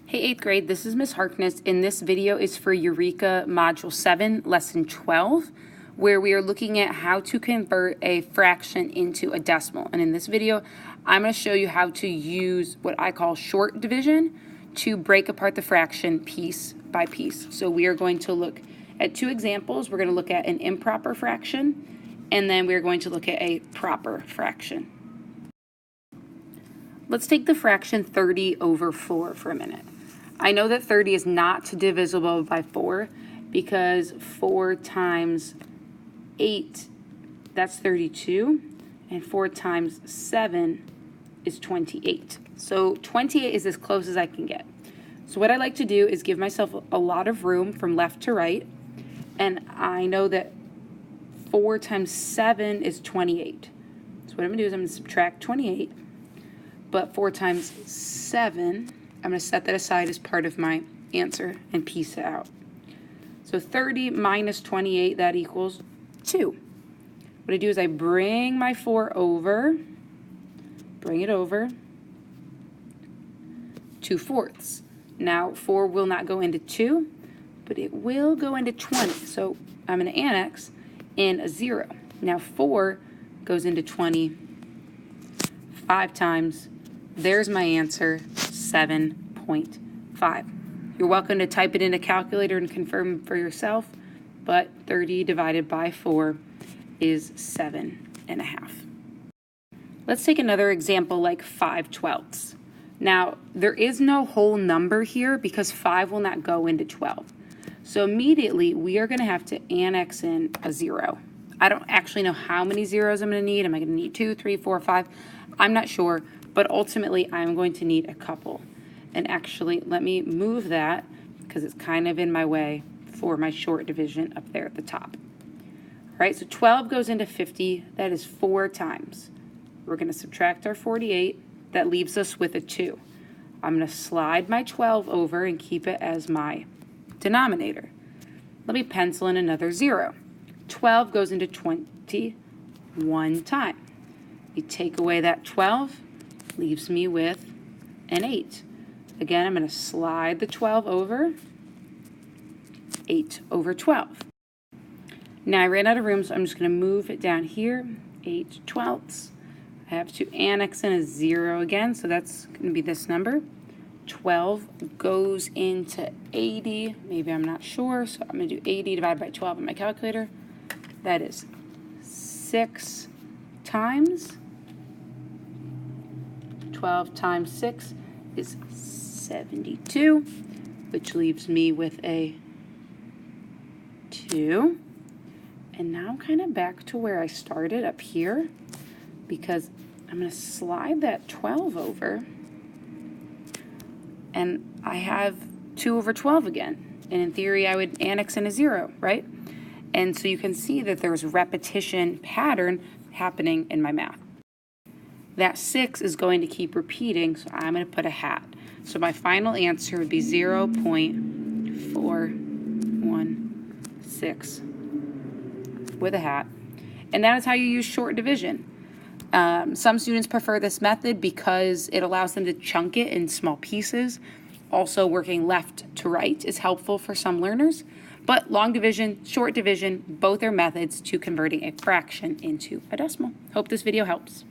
Hey 8th grade, this is Ms. Harkness, and this video is for Eureka Module 7, Lesson 12, where we are looking at how to convert a fraction into a decimal. And in this video, I'm going to show you how to use what I call short division to break apart the fraction piece by piece. So we are going to look at two examples. We're going to look at an improper fraction, and then we're going to look at a proper fraction. Let's take the fraction 30 over 4 for a minute. I know that 30 is not divisible by 4 because 4 times 8, that's 32, and 4 times 7 is 28. So 28 is as close as I can get. So what I like to do is give myself a lot of room from left to right, and I know that 4 times 7 is 28. So what I'm going to do is I'm going to subtract 28, but 4 times 7, I'm going to set that aside as part of my answer and piece it out. So 30 minus 28, that equals 2. What I do is I bring my 4 over, bring it over 2/4. Now 4 will not go into 2, but it will go into 20. So I'm going to annex in a 0. Now 4 goes into 20 5 times. There's my answer, 7.5. You're welcome to type it in a calculator and confirm for yourself, but 30 divided by 4 is 7.5. Let's take another example like 5/12. Now, there is no whole number here because 5 will not go into 12. So immediately, we are going to have to annex in a 0. I don't actually know how many zeros I'm going to need. Am I going to need 2, 3, 4, 5? I'm not sure, but ultimately, I'm going to need a couple. And actually, let me move that because it's kind of in my way for my short division up there at the top. All right, so 12 goes into 50. That is 4 times. We're going to subtract our 48. That leaves us with a 2. I'm going to slide my 12 over and keep it as my denominator. Let me pencil in another 0. 12 goes into 20 one time. You take away that 12, leaves me with an 8. Again, I'm going to slide the 12 over, 8 over 12. Now I ran out of room, so I'm just going to move it down here, 8/12. I have to annex in a 0 again, so that's going to be this number. 12 goes into 80. Maybe I'm not sure, so I'm going to do 80 divided by 12 on my calculator. That is 6 times. 12 times 6 is 72, which leaves me with a 2. And now I'm kind of back to where I started up here because I'm going to slide that 12 over and I have 2 over 12 again. And in theory, I would annex in a 0, right? And so you can see that there's repetition pattern happening in my math. That 6 is going to keep repeating, so I'm going to put a hat. So my final answer would be 0.416 with a hat. And that is how you use short division. Some students prefer this method because it allows them to chunk it in small pieces. Also, working left to right is helpful for some learners. But long division, short division, both are methods to converting a fraction into a decimal. Hope this video helps.